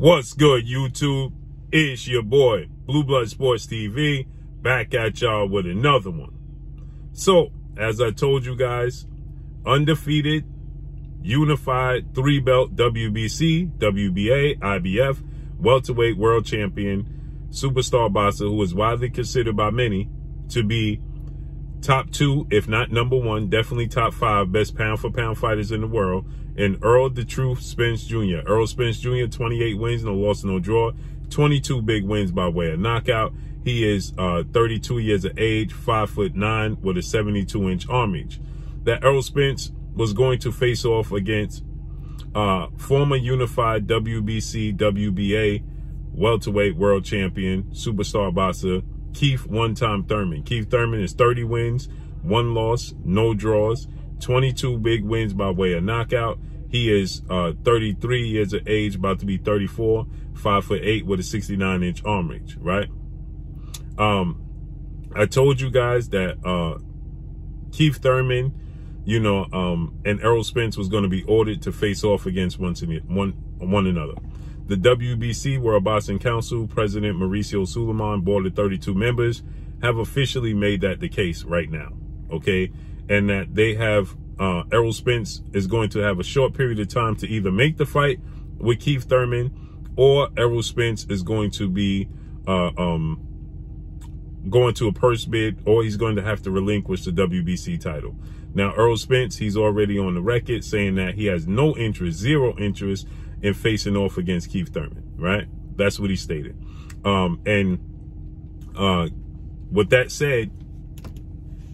What's good, YouTube? It's your boy, Blue Blood Sports TV, back at y'all with another one. So, as I told you guys, undefeated, unified, 3-belt WBC, WBA, IBF, welterweight world champion, superstar boxer who is widely considered by many to be top 2, if not number 1, definitely top 5 best pound-for-pound fighters in the world, and Errol "The Truth" Spence Jr. Errol Spence Jr., 28 wins, no loss, no draw, 22 big wins by way of knockout. He is 32 years of age, 5'9", with a 72-inch arm reach. That Errol Spence was going to face off against former unified WBC, WBA, welterweight world champion, superstar boxer, Keith one-time Thurman. Keith Thurman is 30 wins, 1 loss, no draws, 22 big wins by way of knockout. He is 33 years of age, about to be 34, 5'8", with a 69-inch arm reach, right? I told you guys that Keith Thurman, and Errol Spence was going to be ordered to face off against one another. The WBC, World Boxing Council, President Mauricio Suleiman, board of 32 members, have officially made that the case right now, okay? And that they have, Errol Spence is going to have a short period of time to either make the fight with Keith Thurman, or Errol Spence is going to be going to a purse bid, or he's going to have to relinquish the WBC title. Now, Errol Spence, he's already on the record saying that he has no interest, zero interest in facing off against Keith Thurman, right? That's what he stated. With that said,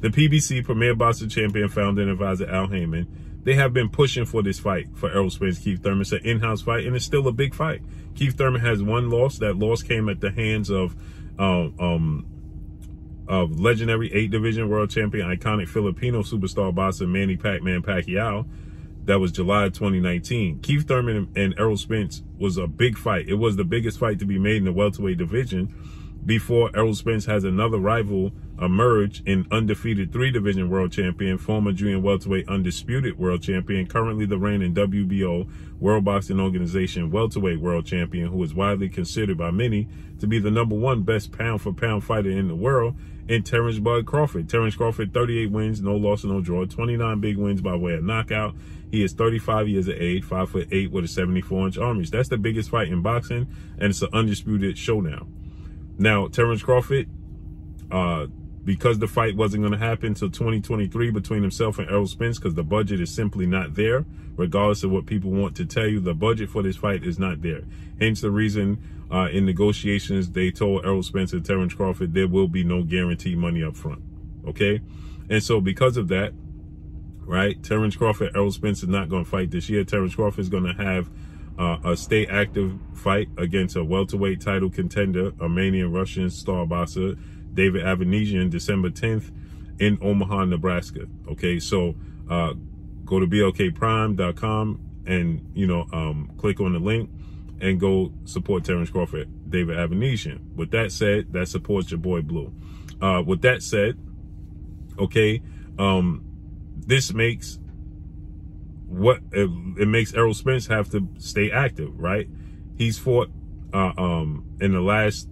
the PBC, Premier Boxing Champion, founder and advisor Al Heyman, they have been pushing for this fight for Errol Spence, Keith Thurman. It's an in-house fight, and it's still a big fight. Keith Thurman has 1 loss. That loss came at the hands of legendary 8-division world champion, iconic Filipino superstar boxer Manny "Pac-Man" Pacquiao. That was July 2019. Keith Thurman and Errol Spence was a big fight. It was the biggest fight to be made in the welterweight division before Errol Spence has another rival emerge in undefeated 3-division world champion, former junior welterweight undisputed world champion, currently the reigning WBO, World Boxing Organization welterweight world champion, who is widely considered by many to be the number 1 best pound-for-pound fighter in the world, and Terrence "Bud" Crawford. Terrence Crawford, 38 wins, no loss, no draw, 29 big wins by way of knockout. He is 35 years of age, 5'8", with a 74-inch arm reach. That's the biggest fight in boxing, and it's an undisputed showdown. Now, Terrence Crawford, because the fight wasn't going to happen until 2023 between himself and Errol Spence, because the budget is simply not there, regardless of what people want to tell you, the budget for this fight is not there. Hence the reason in negotiations, they told Errol Spence and Terrence Crawford there will be no guaranteed money up front, okay? And so because of that, right, Terrence Crawford, Errol Spence is not going to fight this year. Terrence Crawford is going to have a stay active fight against a welterweight title contender, Armenian Russian star boxer David Avanesian, December 10th in Omaha, Nebraska. Okay, so go to blkprime.com and click on the link and go support Terrence Crawford, David Avanesian. With that said, that supports your boy Blue. With that said, okay, this makes it makes Errol Spence have to stay active, right? He's fought in the last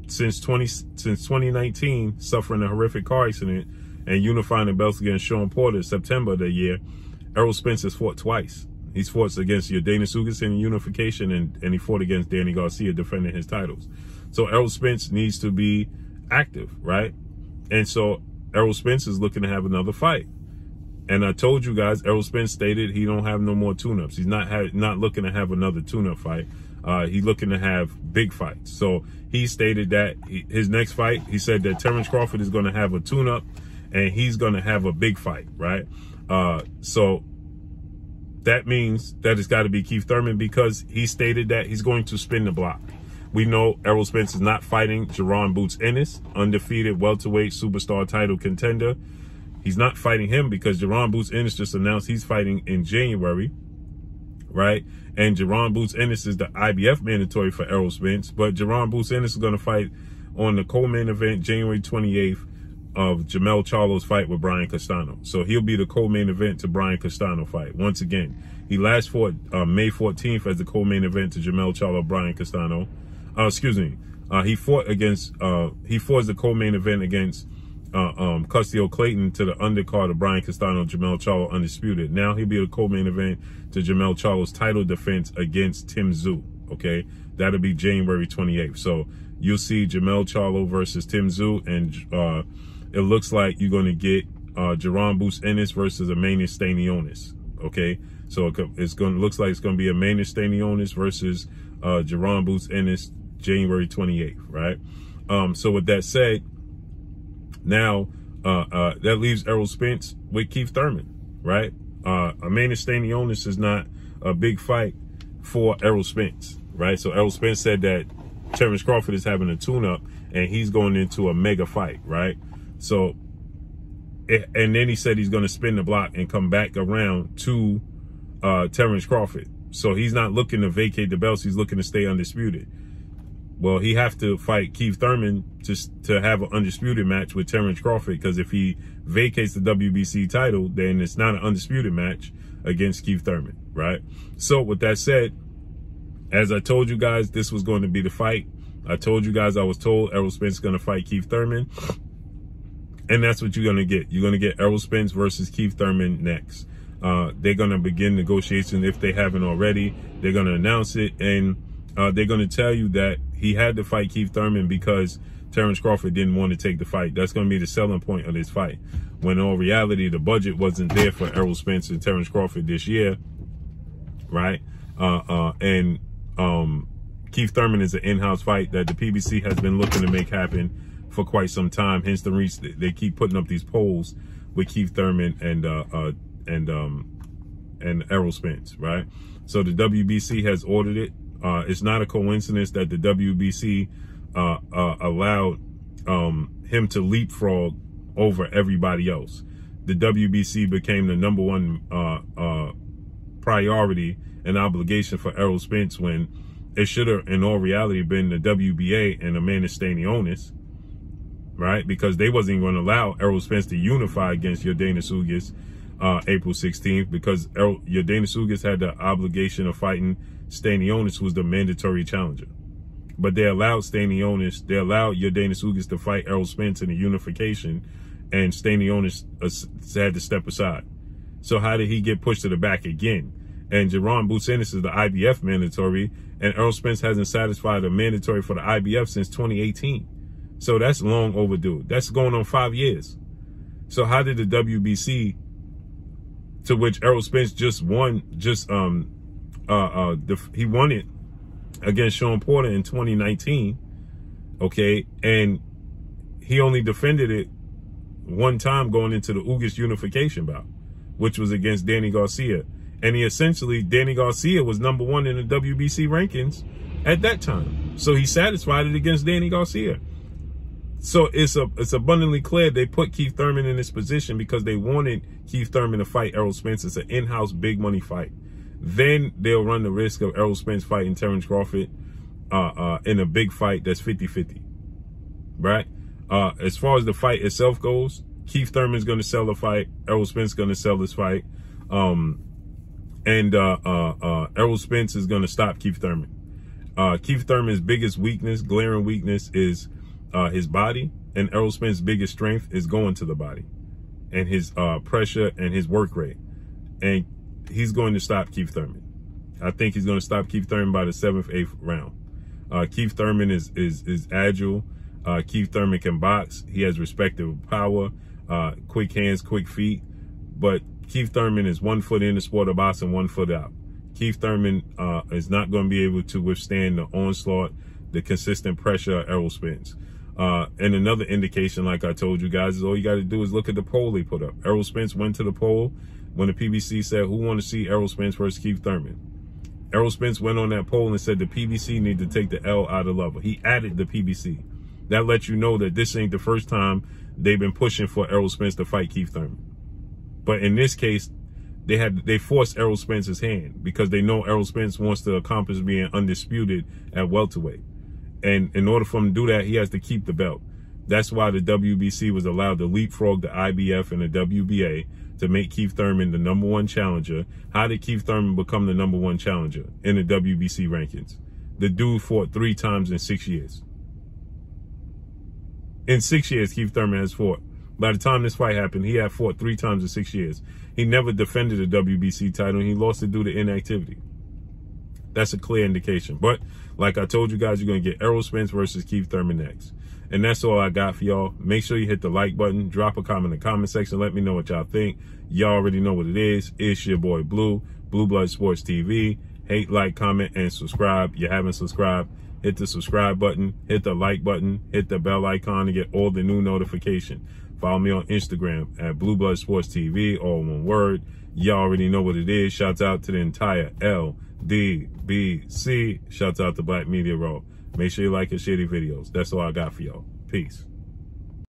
since 2019, suffering a horrific car accident and unifying the belts against Sean Porter September of the year. Errol Spence has fought twice. He's fought against Dana Sugas in unification, and he fought against Danny Garcia defending his titles. So Errol Spence needs to be active, right? And so Errol Spence is looking to have another fight. And I told you guys, Errol Spence stated he don't have no more tune-ups. He's not looking to have another tune-up fight. He's looking to have big fights. So he stated that his next fight, he said that Terrence Crawford is going to have a tune-up and he's going to have a big fight, right? So that means that it's got to be Keith Thurman, because he stated that he's going to spin the block. We know Errol Spence is not fighting Jaron Boots Ennis, undefeated welterweight superstar title contender. He's not fighting him because Jaron Boots Ennis just announced he's fighting in January, right? And Jaron Boots Ennis is the IBF mandatory for Errol Spence, but Jaron Boots Ennis is going to fight on the co-main event January 28th of Jermell Charlo's fight with Brian Castano. So he'll be the co-main event to Brian Castano fight. Once again, he last fought May 14th as the co-main event to Jermell Charlo, Brian Castano. He fought as the co-main event against Custio Clayton to the undercard of Brian Castano, Jermell Charlo undisputed. Now he'll be the co-main event to Jermell Charlo's title defense against Tim Tszyu. Okay, that'll be January 28th. So you'll see Jermell Charlo versus Tim Tszyu, and it looks like you're going to get Jaron Bruce Ennis versus Emmanuel Stanionis. Okay, so looks like it's going to be Emmanuel Stanionis versus Jaron Bruce Ennis, January 28th, right? So with that said, now that leaves Errol Spence with Keith Thurman, right? Emmanuel Stanionis is not a big fight for Errol Spence, right? So Errol Spence said that Terrence Crawford is having a tune-up and he's going into a mega fight, right? So, and then he said he's going to spin the block and come back around to Terrence Crawford. So he's not looking to vacate the belts. He's looking to stay undisputed. Well, he have to fight Keith Thurman to have an undisputed match with Terrence Crawford, because if he vacates the WBC title, then it's not an undisputed match against Keith Thurman, right? So with that said, as I told you guys, this was going to be the fight. I told you guys I was told Errol Spence is going to fight Keith Thurman. And that's what you're going to get. You're going to get Errol Spence versus Keith Thurman next. They're going to begin negotiations if they haven't already. They're going to announce it, and they're going to tell you that he had to fight Keith Thurman because Terrence Crawford didn't want to take the fight. That's going to be the selling point of this fight. When in all reality, the budget wasn't there for Errol Spence and Terrence Crawford this year, right? Keith Thurman is an in-house fight that the PBC has been looking to make happen for quite some time. Hence the reason they keep putting up these polls with Keith Thurman and Errol Spence, right? So the WBC has ordered it. It's not a coincidence that the WBC allowed him to leapfrog over everybody else. The WBC became the #1 priority and obligation for Errol Spence, when it should have, in all reality, been the WBA and Emmanuel Stanionis, right? Because they wasn't even going to allow Errol Spence to unify against Yordenis Ugas April 16th, because Yordenis Ugas had the obligation of fighting Stanionis, who was the mandatory challenger. But they allowed Yordenis Ugas to fight Errol Spence in a unification, and Stanionis had to step aside. So how did he get pushed to the back again? And Jaron Bruce Ennis is the IBF mandatory, and Errol Spence hasn't satisfied a mandatory for the IBF since 2018. So that's long overdue. That's going on 5 years. So how did the WBC, to which Errol Spence just won, he won it against Sean Porter in 2019, okay, and he only defended it one time going into the Ugas unification bout, which was against Danny Garcia. And Danny Garcia was #1 in the WBC rankings at that time. So he satisfied it against Danny Garcia. So it's abundantly clear they put Keith Thurman in this position because they wanted Keith Thurman to fight Errol Spence. It's an in-house big money fight. Then they'll run the risk of Errol Spence fighting Terrence Crawford in a big fight that's 50-50, right? As far as the fight itself goes, Keith Thurman's going to sell the fight. Errol Spence is going to sell this fight. Errol Spence is going to stop Keith Thurman. Keith Thurman's biggest weakness, glaring weakness, is his body, and Errol Spence's biggest strength is going to the body and his pressure and his work rate. And he's going to stop Keith Thurman. I think he's going to stop Keith Thurman by the 7th, 8th round. Keith Thurman is agile. Keith Thurman can box. He has respectable power, quick hands, quick feet. But Keith Thurman is 1 foot in the sport of boxing, 1 foot out. Keith Thurman is not going to be able to withstand the onslaught, the consistent pressure of Errol Spence. And another indication, like I told you guys, is all you got to do is look at the poll they put up. Errol Spence went to the poll when the PBC said, who want to see Errol Spence versus Keith Thurman? Errol Spence went on that poll and said the PBC need to take the L out of level. He added the PBC. That lets you know that this ain't the first time they've been pushing for Errol Spence to fight Keith Thurman. But in this case, they forced Errol Spence's hand because they know Errol Spence wants to accomplish being undisputed at welterweight. And in order for him to do that, he has to keep the belt. That's why the WBC was allowed to leapfrog the IBF and the WBA to make Keith Thurman the #1 challenger. How did Keith Thurman become the #1 challenger in the WBC rankings? The dude fought 3 times in 6 years. In 6 years, Keith Thurman has fought. By the time this fight happened, he had fought 3 times in 6 years. He never defended a WBC title, and he lost it due to inactivity. That's a clear indication. But like I told you guys, you're going to get Errol Spence versus Keith Thurman next. And that's all I got for y'all. Make sure you hit the like button. Drop a comment in the comment section. Let me know what y'all think. Y'all already know what it is. It's your boy Blue, Blue Blood Sports TV. Hate, like, comment, and subscribe. You haven't subscribed, hit the subscribe button, hit the like button, hit the bell icon to get all the new notifications. Follow me on Instagram at Blue Blood Sports TV, all one word. Y'all already know what it is. Shouts out to the entire LDBC. Shouts out to Black Media Row. Make sure you like and share the videos. That's all I got for y'all. Peace.